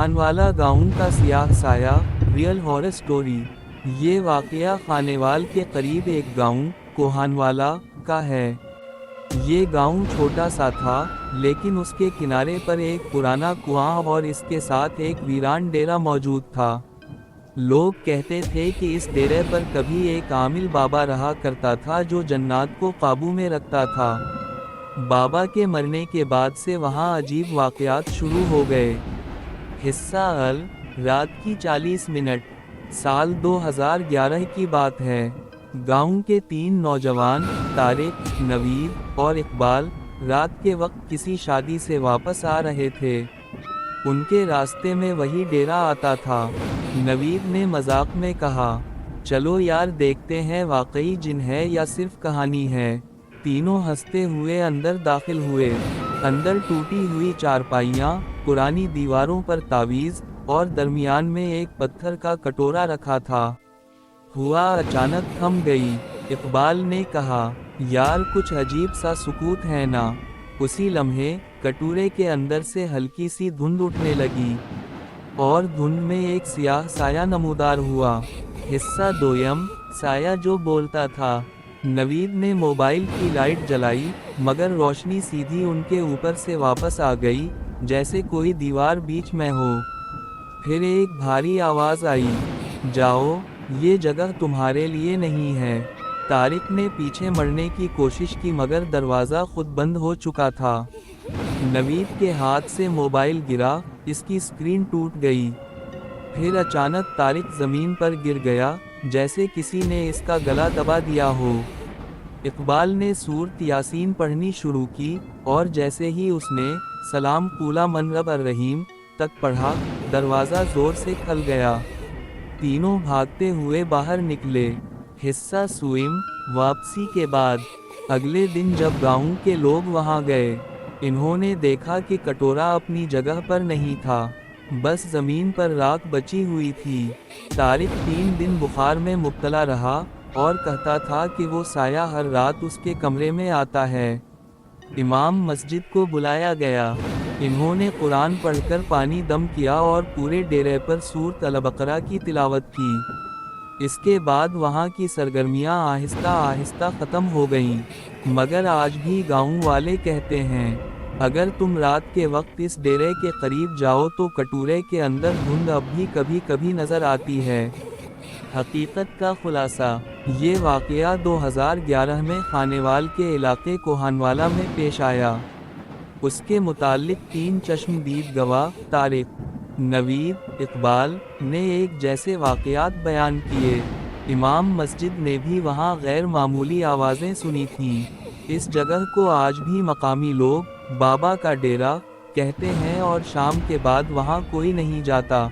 कोहानवाला गांव का सियाह साया, रियल हॉरर स्टोरी। ये वाकया खानेवाल के करीब एक गांव, कोहानवाला, का है। ये गांव छोटा सा था, लेकिन उसके किनारे पर एक पुराना कुआं और इसके साथ एक वीरान डेरा मौजूद था। लोग कहते थे कि इस डेरे पर कभी एक आमिल बाबा रहा करता था जो जन्नात को काबू में रखता था। बाबा के मरने के बाद से वहां अजीब वाकयात शुरू हो गए। हिस्सा अल, रात की 40 मिनट, साल 2011 की बात है। गांव के 3 नौजवान, तारिक, नवीद और इकबाल, रात के वक्त किसी शादी से वापस आ रहे थे। उनके रास्ते में वही डेरा आता था। नवीद ने मजाक में कहा, चलो यार देखते हैं वाकई जिन है या सिर्फ कहानी है। तीनों हंसते हुए अंदर दाखिल हुए। अंदर टूटी हुई चारपाइयाँ, पुरानी दीवारों पर तावीज़ और दरमियान में एक पत्थर का कटोरा रखा था। हुआ अचानक थम गई। इकबाल ने कहा, यार कुछ अजीब सा सुकूत है ना। उसी लम्हे कटोरे के अंदर से हल्की सी धुंध उठने लगी और धुंध में एक सियाह साया नमूदार हुआ। हिस्सा दोयम, साया जो बोलता था। नवीद ने मोबाइल की लाइट जलाई, मगर रोशनी सीधी उनके ऊपर से वापस आ गई, जैसे कोई दीवार बीच में हो। फिर एक भारी आवाज़ आई, जाओ, ये जगह तुम्हारे लिए नहीं है। तारिक ने पीछे मुड़ने की कोशिश की मगर दरवाज़ा खुद बंद हो चुका था। नवीद के हाथ से मोबाइल गिरा, इसकी स्क्रीन टूट गई। फिर अचानक तारिक ज़मीन पर गिर गया, जैसे किसी ने इसका गला दबा दिया हो। इकबाल ने सूरत यासीन पढ़नी शुरू की, और जैसे ही उसने सलाम कूला मन रब अर रहीम तक पढ़ा, दरवाज़ा ज़ोर से खुल गया। तीनों भागते हुए बाहर निकले। हिस्सा सुइम, वापसी के बाद। अगले दिन जब गांव के लोग वहां गए, इन्होंने देखा कि कटोरा अपनी जगह पर नहीं था, बस ज़मीन पर राख बची हुई थी। तारिक 3 दिन बुखार में मुब्तला रहा और कहता था कि वो साया हर रात उसके कमरे में आता है। इमाम मस्जिद को बुलाया गया। इन्होंने कुरान पढ़कर पानी दम किया और पूरे डेरे पर सूरत अल बकरा की तिलावत की। इसके बाद वहाँ की सरगर्मियाँ आहिस्ता आहिस्ता ख़त्म हो गईं, मगर आज भी गाँव वाले कहते हैं, अगर तुम रात के वक्त इस डेरे के करीब जाओ तो कटोरे के अंदर धुंध अब भी कभी कभी नज़र आती है। हकीकत का खुलासा। ये वाक़या 2011 में खानेवाल के इलाके कोहानवाला में पेश आया। उसके मुताल्लिक 3 चश्मदीद गवाह, तारिक, नवीद, इकबाल, ने एक जैसे वाक़यात बयान किए। इमाम मस्जिद ने भी वहाँ गैर मामूली आवाज़ें सुनी थीं। इस जगह को आज भी मकामी लोग बाबा का डेरा कहते हैं और शाम के बाद वहाँ कोई नहीं जाता।